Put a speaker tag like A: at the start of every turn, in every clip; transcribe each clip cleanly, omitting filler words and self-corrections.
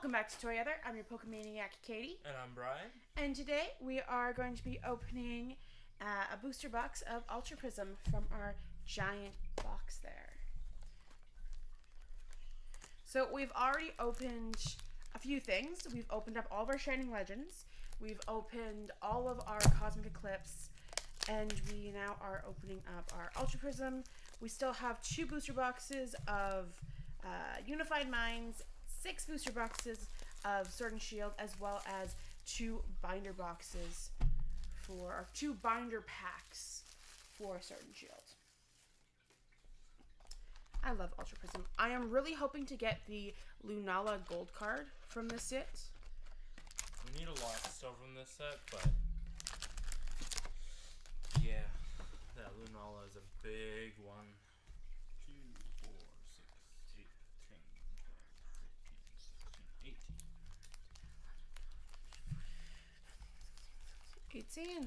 A: Welcome back to Together. I'm your Pokemaniac, Katie.
B: And I'm Brian.
A: And today we are going to be opening a booster box of Ultra Prism from our giant box there. So we've already opened a few things. We've opened up all of our Shining Legends. We've opened all of our Cosmic Eclipse. And we now are opening up our Ultra Prism. We still have 2 booster boxes of Unified Minds, 6 booster boxes of Sword and Shield, as well as 2 binder boxes or 2 binder packs for Sword and Shield. I love Ultra Prism. I am really hoping to get the Lunala Gold card from this set.
B: We need a lot still from this set, but yeah, that Lunala is a big one. 2, 4, 6, 8, 10, 12, 13, 16, 18.
A: 18.
B: Dang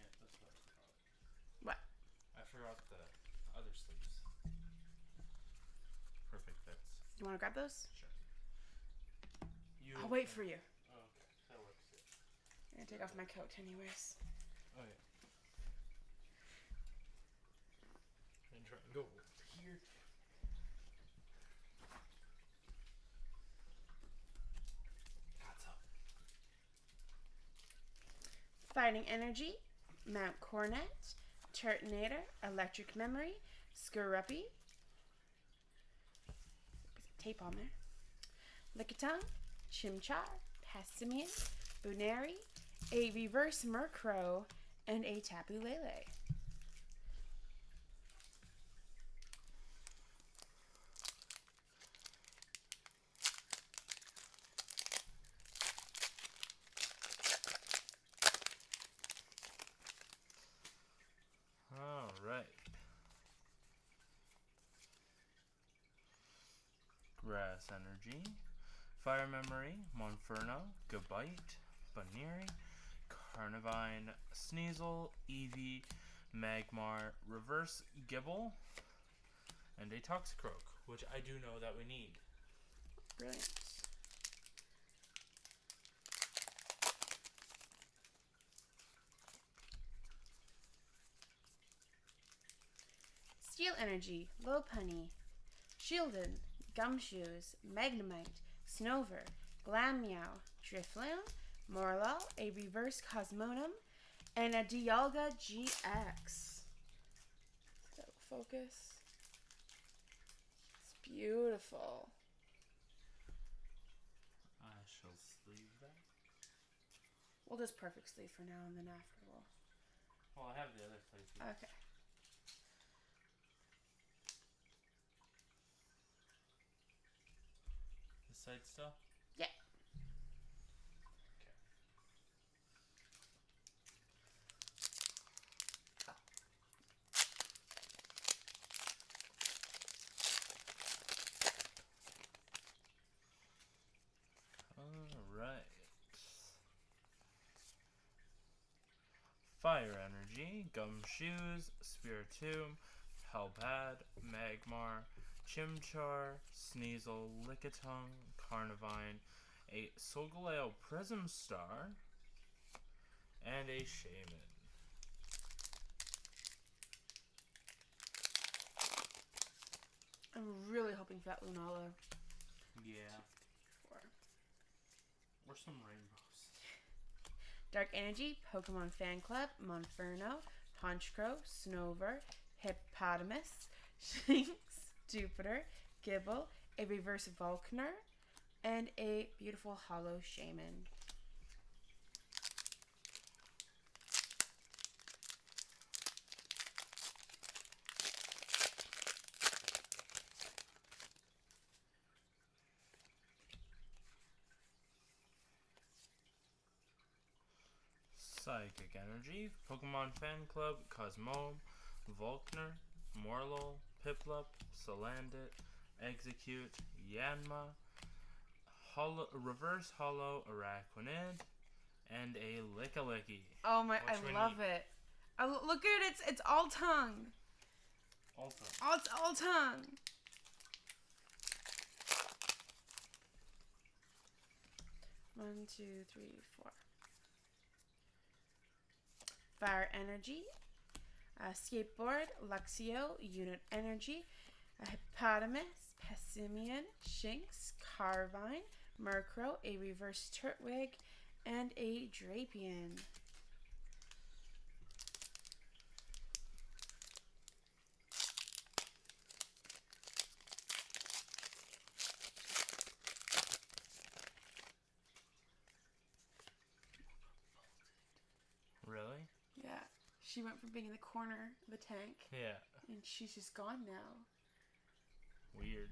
B: it, that's what I forgot.
A: What?
B: I forgot the other sleeves. Perfect fits.
A: You want to grab those?
B: Sure.
A: I'll wait for you.
B: Oh, okay. That works. Yeah.
A: I'm going to take off my coat anyways.
B: Oh, yeah. And try and go over here. That's up.
A: Fighting Energy, Mount Coronet, Turtonator, Electric Memory, Skorupi. Tape on there. Lickitung, Chimchar, Passimian, Buneri, a Reverse Murkrow, and a Tapu Lele.
B: All right. Grass Energy, Fire Memory, Monferno, Gabite, Baneri, Carnivine, Sneasel, Eevee, Magmar, Reverse Gibble, and a Toxicroak, which I do know that we need.
A: Brilliant. Steel Energy, Lopunny, Shieldon, Gumshoes, Magnemite, Snover, Glammeow, Drifloon, Morlul, a Reverse Cosmonum, and a Dialga GX. So focus. It's beautiful.
B: I shall sleeve that.
A: We'll just perfect sleeve for now and then after
B: Well, I have the other sleeve.
A: Okay.
B: This side still?
A: Yeah.
B: Okay. Alright. Fire Energy, Gumshoes, Spiritomb, Hellpad, Magmar, Chimchar, Sneasel, Lickitung, Carnivine, a Solgaleo Prism Star, and a Shaman.
A: I'm really hoping for that Lunala.
B: Yeah.
A: Or
B: Or some rainbows.
A: Dark Energy, Pokemon Fan Club, Monferno, Honchkrow, Snover, Hippopotamus, Shinx, Jupiter, Gibble, a Reverse Volkner, and a beautiful Hollow Shaman.
B: Psychic Energy, Pokemon Fan Club, Cosmome, Volkner, Morlul, Piplup, Salandit, Execute, Yanma, Reverse Hollow Araquanid, and a Lickalicky.
A: Oh my,
B: Which
A: I
B: we
A: love
B: need.
A: it. Look at it, it's all tongue.
B: Also,
A: Oh, it's all tongue. One, two, three, four. Fire Energy, Skateboard, Luxio, Unit Energy, Hippopotamus, Pessimian, Shinx, Carvine, Murkrow, a Reverse Turtwig, and a Drapion.
B: really?
A: Yeah, she went from being in the corner of the tank,
B: Yeah.
A: and she's just gone now.
B: Weird.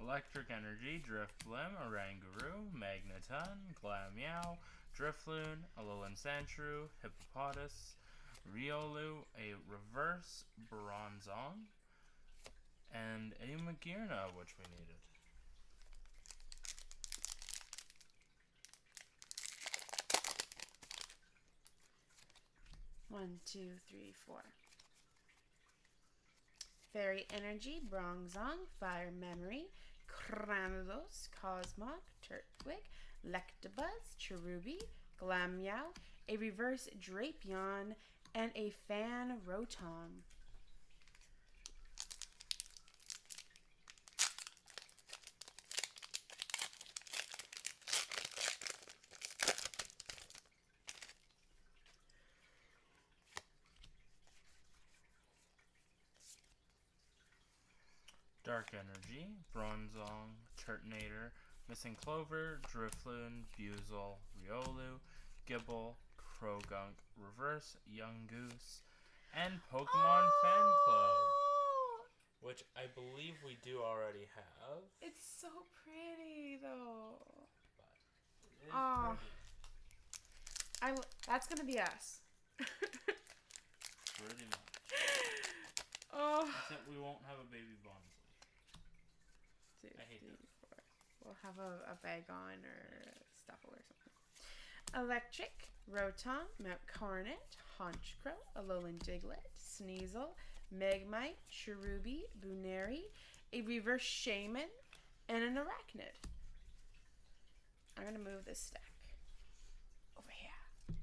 B: Electric Energy, Drifblim, Oranguru, Magneton, Glameow, Drifloon, Alolan Sandshrew, Hippopotas, Riolu, a Reverse Bronzong, and a Magearna, which we needed.
A: One, two, three, four. Fairy Energy, Bronzong, Fire Memory, Cranidos, Cosmog, Turtwig, Electabuzz, Cherubi, Glameow, a Reverse Drapion, and a Fan Rotom.
B: Dark Energy, Bronzong, Turtonator, Missing Clover, Drifloon, Buizel, Riolu, Gibble, Krogunk, Reverse Yungoos, and Pokemon Fan Club, which I believe we do already have.
A: It's so pretty, though.
B: But it is
A: Aw.
B: pretty.
A: That's gonna be us.
B: Pretty much.
A: Oh.
B: Except we won't have a baby Bonsley.
A: Two,
B: I hate
A: three,
B: that.
A: four. We'll have a bag on or Stuffle or something. Electric, Rotom, Mount Coronet, Honchkrow, Alolan Diglett, Sneasel, Magmite, Cherubi, Buneri, a Reverse Shaman, and an Arachnid. I'm gonna move this stack over here.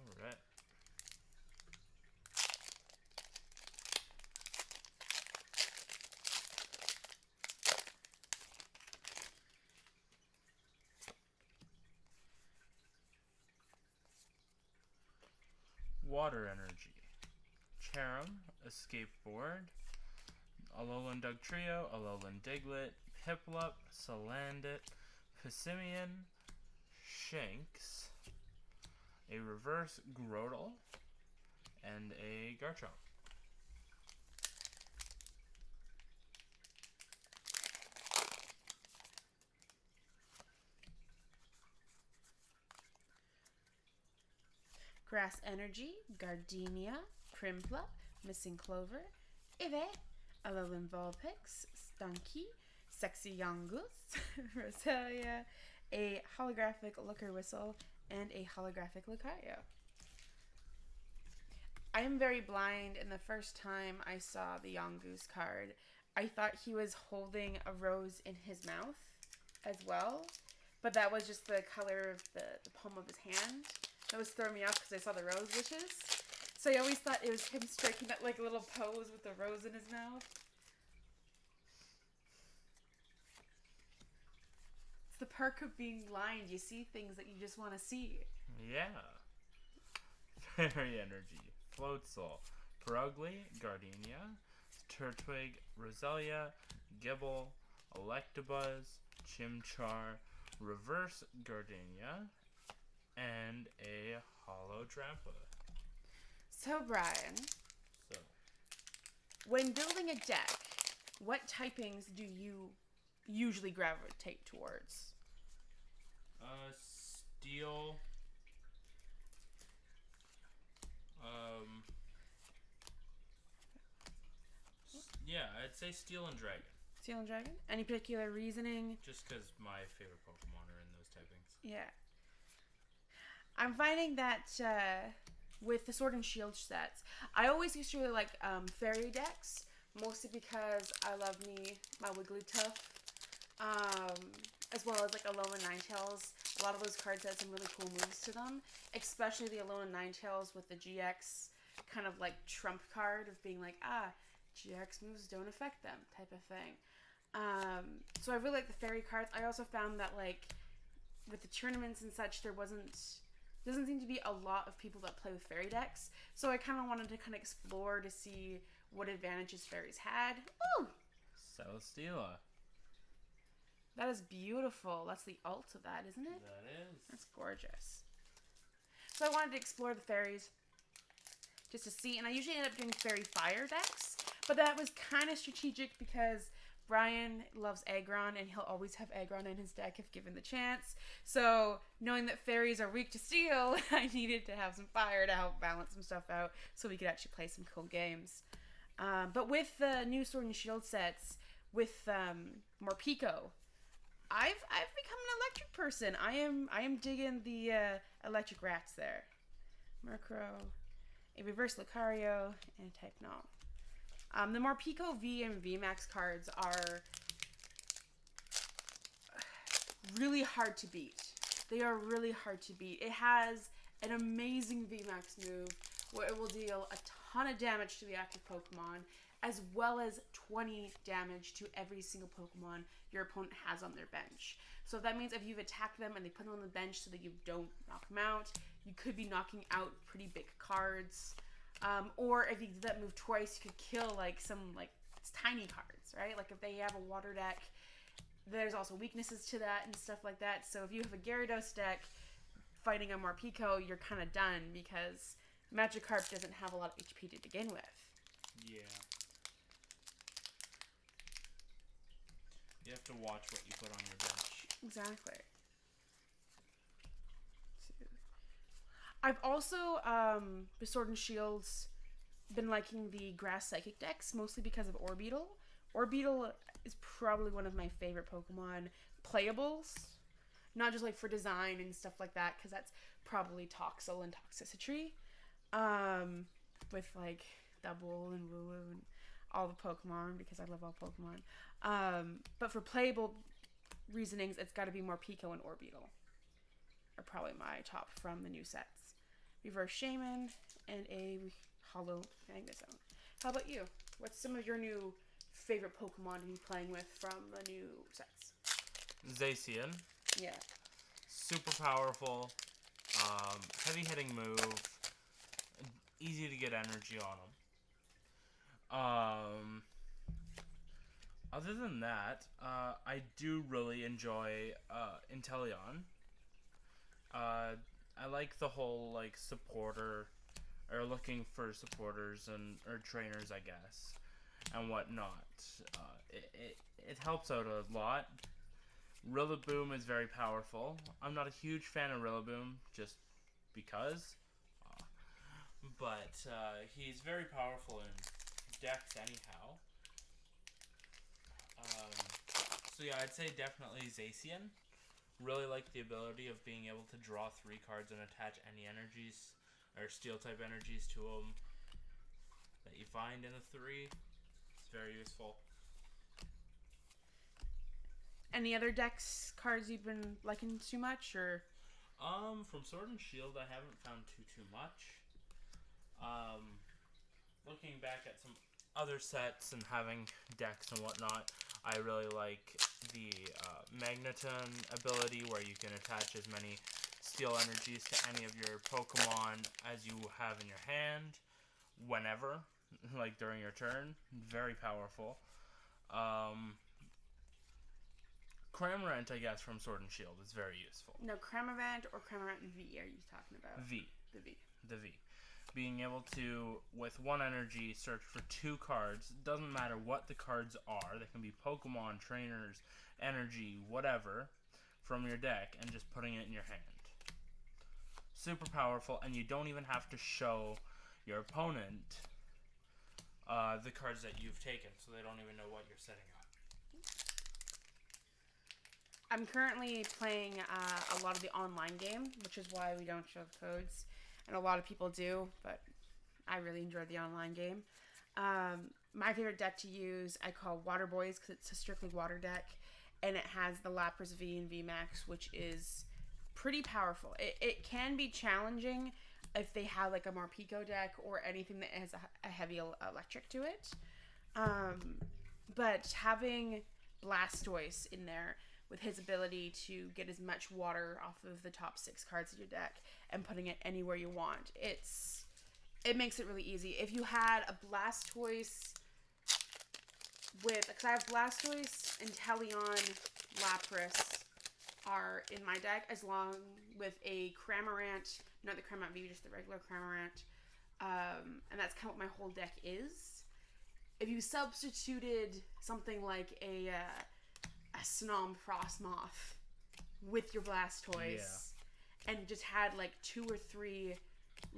B: Alright. Water Energy, Cherim, Escape Board, Alolan Dugtrio, Alolan Diglett, Piplup, Salandit, Pissimian, Shanks, a Reverse Grotle, and a Garchomp.
A: Grass Energy, Gardenia, Primplup, Missing Clover, Eevee, Alolan Vulpix, Stunky, Sexy Yongus, Roselia, a holographic Looker Whistle, and a holographic Lucario. I am very blind, and the first time I saw the Yongus card, I thought he was holding a rose in his mouth as well, but that was just the color of the palm of his hand. That was throwing me off because I saw the rose wishes. So I always thought it was him striking that like little pose with the rose in his mouth. It's the perk of being blind. You see things that you just want to see.
B: Yeah. Fairy Energy, Floatzel, Purugly, Gardenia, Turtwig, Roselia, Gibble, Electabuzz, Chimchar, Reverse Gardenia, and a Holo Drampa.
A: So Brian,
B: So,
A: when building a deck, what typings do you usually gravitate towards?
B: Steel. Yeah, I'd say Steel and Dragon.
A: Steel and Dragon. Any particular reasoning?
B: Just because my favorite Pokemon are in those typings.
A: Yeah. I'm finding that with the Sword and Shield sets, I always used to really like fairy decks, mostly because I love my Wigglytuff, as well as like Alolan Ninetales. A lot of those cards had some really cool moves to them, especially the Alolan Ninetales with the GX kind of like trump card of being like, GX moves don't affect them type of thing. So I really like the fairy cards. I also found that like with the tournaments and such, doesn't seem to be a lot of people that play with fairy decks. So I kind of wanted to kind of explore to see what advantages fairies had. Ooh!
B: Celesteela.
A: That is beautiful. That's the ult of that, isn't it?
B: That is.
A: That's gorgeous. So I wanted to explore the fairies just to see, and I usually end up doing fairy fire decks, but that was kind of strategic because Brian loves Aggron, and he'll always have Aggron in his deck if given the chance. So knowing that fairies are weak to steel, I needed to have some fire to help balance some stuff out so we could actually play some cool games. But with the new Sword and Shield sets, with Morpeko, I've become an electric person. I am digging the electric rats there. Murkrow, a reverse Lucario, and a type Null. The Morpeko V and VMAX cards are really hard to beat. They are really hard to beat. It has an amazing VMAX move where it will deal a ton of damage to the active Pokemon, as well as 20 damage to every single Pokemon your opponent has on their bench. So that means if you've attacked them and they put them on the bench so that you don't knock them out, you could be knocking out pretty big cards. Or if you did that move twice, you could kill like some like tiny cards, right? Like if they have a water deck, there's also weaknesses to that and stuff like that. So if you have a Gyarados deck fighting a Morpeko, you're kind of done because Magikarp doesn't have a lot of HP to begin with.
B: Yeah. You have to watch what you put on your bench.
A: Exactly. I've also, with Sword and Shields, been liking the Grass Psychic decks, mostly because of Orbeetle. Orbeetle is probably one of my favorite Pokemon playables. Not just like for design and stuff like that, because that's probably Toxel and Toxicity. With like Double and Woo Woo and all the Pokemon, because I love all Pokemon. But for playable reasonings, it's got to be Morpeko and Orbeetle are probably my top from the new sets. Reverse Shaman and a Hollow Magnezone. How about you? What's some of your new favorite Pokemon to be playing with from the new sets?
B: Zacian.
A: Yeah.
B: Super powerful. Heavy hitting move. Easy to get energy on him. Other than that, I do really enjoy Inteleon. I like the whole like supporter, or looking for supporters or trainers, I guess, and whatnot. It helps out a lot. Rillaboom is very powerful. I'm not a huge fan of Rillaboom just because, but he's very powerful in decks anyhow. So yeah, I'd say definitely Zacian. Really like the ability of being able to draw 3 cards and attach any energies or steel type energies to them that you find in a 3. It's very useful.
A: Any other decks cards you've been liking too much, or?
B: From Sword and Shield, I haven't found too much. Looking back at some other sets and having decks and whatnot, I really like the Magneton ability where you can attach as many steel energies to any of your Pokemon as you have in your hand, whenever, like during your turn. Very powerful. Cramorant, I guess, from Sword and Shield is very useful.
A: No, Cramorant or Cramorant V are you talking about?
B: V.
A: The V.
B: The V. Being able to, with 1 energy, search for 2 cards. Doesn't matter what the cards are. They can be Pokemon, trainers, energy, whatever, from your deck, and just putting it in your hand. Super powerful, and you don't even have to show your opponent the cards that you've taken, so they don't even know what you're setting up.
A: I'm currently playing a lot of the online game, which is why we don't show codes, and a lot of people do, but I really enjoyed the online game. My favorite deck to use I call Water Boys because it's a strictly water deck, and it has the Lapras V and VMAX, which is pretty powerful. It can be challenging if they have like a more Pico deck or anything that has a heavy electric to it. But having Blastoise in there with his ability to get as much water off of the top 6 cards of your deck and putting it anywhere you want, it makes it really easy. If you had a Blastoise because I have Blastoise, Inteleon, Lapras are in my deck, as long with a Cramorant, not the Cramorant V, just the regular Cramorant, and that's kind of what my whole deck is. If you substituted something like a Snom Frostmoth with your Blastoise and just had like 2 or 3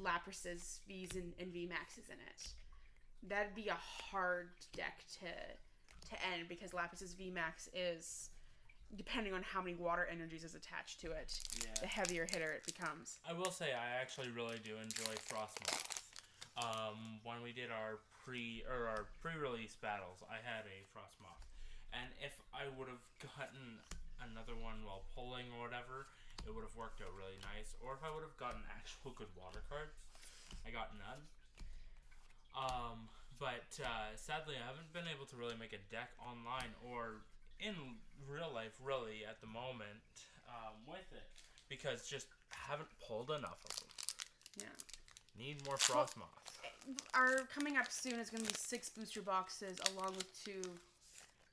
A: Laprases, V's, and VMAXs in it, that'd be a hard deck to end because Lapras's VMAX is, depending on how many water energies is attached to it, the heavier hitter it becomes.
B: I will say I actually really do enjoy Frostmoth. When we did our pre-release battles, I had a Frostmoth, and if I would have gotten another one while pulling or whatever, it would have worked out really nice. Or if I would have gotten actual good water cards, I got none. But sadly, I haven't been able to really make a deck online or in real life, really, at the moment, with it, because just haven't pulled enough of them.
A: Yeah.
B: Need more Frostmoth.
A: Our coming up soon is going to be 6 booster boxes along with 2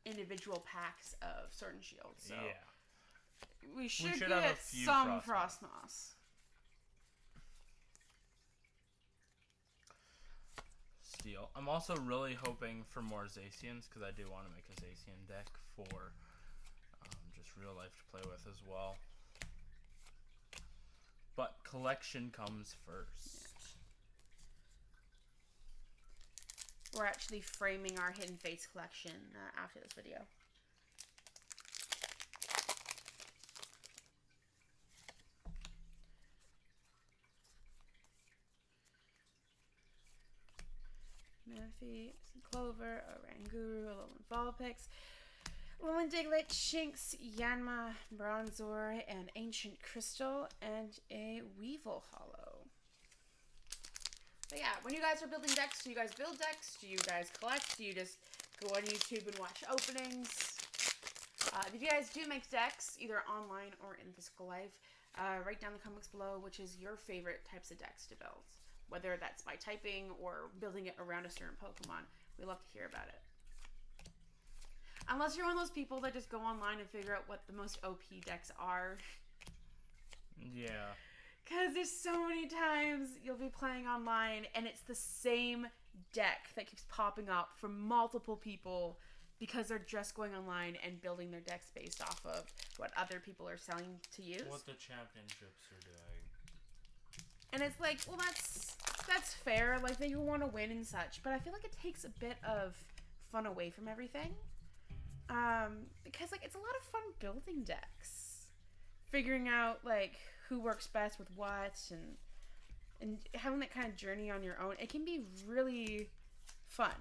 A: individual packs of certain shields. So we should
B: have
A: get
B: a few
A: some
B: Frostmoths.
A: Frostmoths.
B: Steel. I'm also really hoping for more Zacians because I do want to make a Zacian deck for just real life to play with as well. But collection comes first.
A: We're actually framing our Hidden Fates collection after this video. Manaphy, Clover, Oranguru, Alolan Vulpix, Alolan Diglett, Shinx, Yanma, Bronzor, and Ancient Crystal, and a Weevil Hollow. But yeah, when you guys are building decks, do you guys build decks? Do you guys collect? Do you just go on YouTube and watch openings? If you guys do make decks, either online or in physical life, write down in the comments below which is your favorite types of decks to build. Whether that's by typing or building it around a certain Pokemon. We love to hear about it. Unless you're one of those people that just go online and figure out what the most OP decks are.
B: Yeah.
A: Because there's so many times you'll be playing online and it's the same deck that keeps popping up from multiple people because they're just going online and building their decks based off of what other people are selling to use.
B: What the championships are doing.
A: And it's like, well, that's fair. Like, they want to win and such. But I feel like it takes a bit of fun away from everything. Because, like, it's a lot of fun building decks. Figuring out, like, who works best with what. And having that kind of journey on your own. It can be really fun.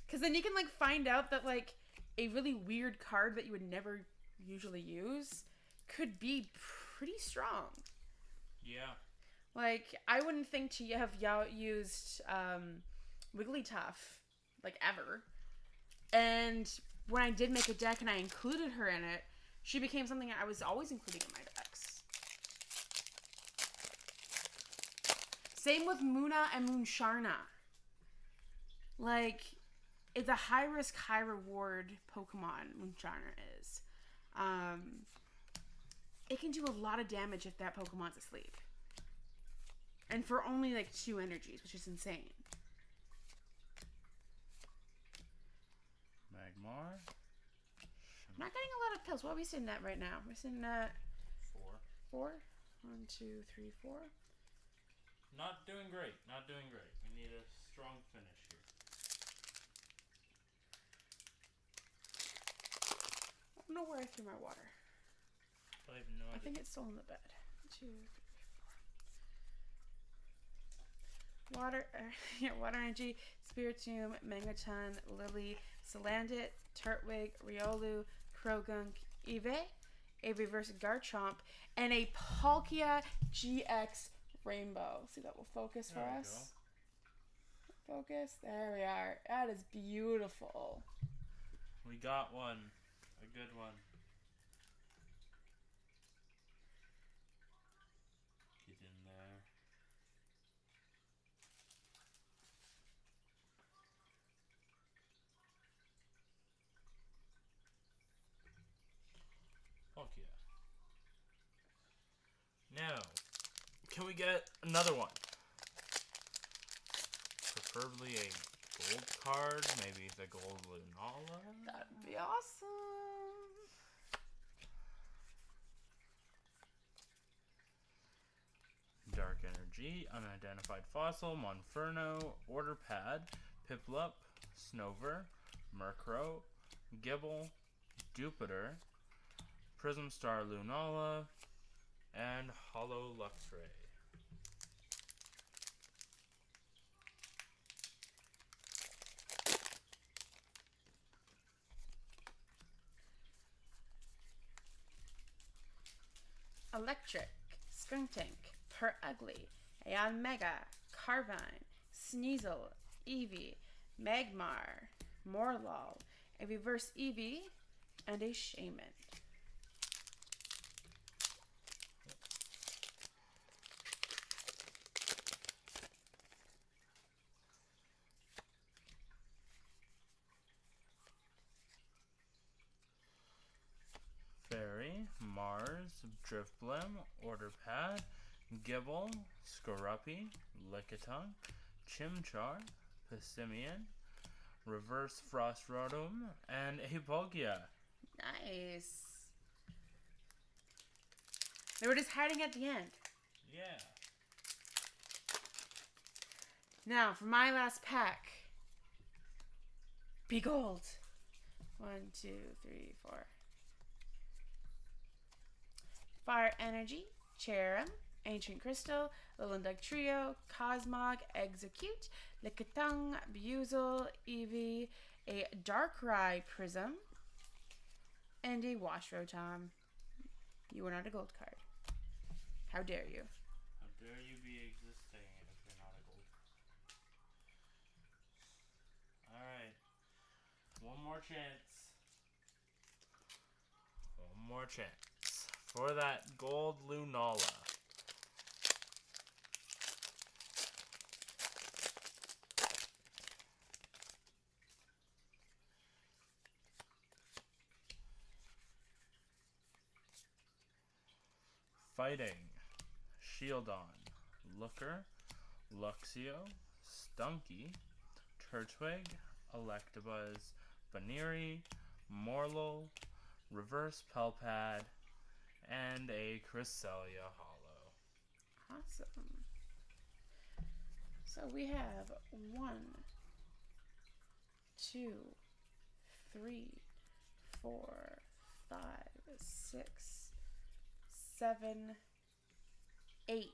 A: Because then you can, like, find out that, like, a really weird card that you would never usually use could be pretty strong.
B: Yeah.
A: Like, I wouldn't think to have used Wigglytuff, like, ever. And when I did make a deck and I included her in it, she became something I was always including in my decks. Same with Munna and Moonsharna. Like, it's a high-risk, high-reward Pokemon, Moonsharna is. It can do a lot of damage if that Pokemon's asleep. And for only, like, 2 energies, which is insane.
B: Magmar.
A: I'm not getting a lot of pills. What are we sitting at right now? We're sitting at 4? 1, 2, 3, 4.
B: Not doing great. Not doing great. We need a strong finish here.
A: I don't know where I threw my water. I think it's still in the bed. 2, 3, 4. Water, water energy, Spiritomb, Megaton, Lily, Salandit, Turtwig, Riolu, Krogunk, Eve, a reverse Garchomp, and a Palkia GX Rainbow. See, that will focus for us. Focus. There we are. That is beautiful.
B: We got one. A good one. Get in there. Fuck yeah. Now, can we get another one? Preferably a gold card, maybe the gold Lunala?
A: That'd be awesome.
B: Dark Energy, Unidentified Fossil, Monferno, Order Pad, Piplup, Snover, Murkrow, Gibble, Jupiter, Prism Star Lunala, and Hollow Luxray.
A: Electric, Skuntank, Ugly, Aeon Mega, Carvine, Sneasel, Eevee, Magmar, Morlul, a reverse Eevee, and a Shaman.
B: Fairy, Mars, Drifblim, Order Pad, Gibble, Skorupi, Lickitung, Chimchar, Passimian, Reverse Frostrotom, and a Palkia.
A: Nice. They were just hiding at the end.
B: Yeah.
A: Now, for my last pack. Be gold. 1, 2, 3, 4. Fire Energy, Cherrim, Ancient Crystal, Lilindug Trio, Cosmog, Execute, Lickitung, Buizel, Eevee, a Darkrai Prism, and a Wash Rotom. You are not a gold card. How dare you?
B: How dare you be existing if you're not a gold card? Alright. One more chance. One more chance. For that gold Lunala. Fighting. Shieldon. Looker. Luxio. Stunky. Turtwig. Electabuzz. Baneri. Morlul. Reverse Pelpad. And a Cresselia Hollow.
A: Awesome. So we have 1, 2, 3, 4, 5, 6, 7, 8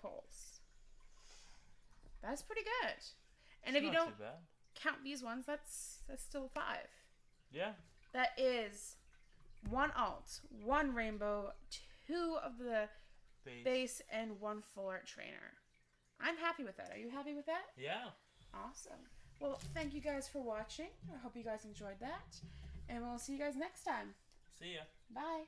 A: pulls. That's pretty good. And if you don't count these ones, that's still 5.
B: Yeah.
A: That is 1 alt, 1 rainbow, 2 of the base, and 1 full art trainer. I'm happy with that. Are you happy with that?
B: Yeah.
A: Awesome. Well, thank you guys for watching. I hope you guys enjoyed that. And we'll see you guys next time.
B: See ya.
A: Bye.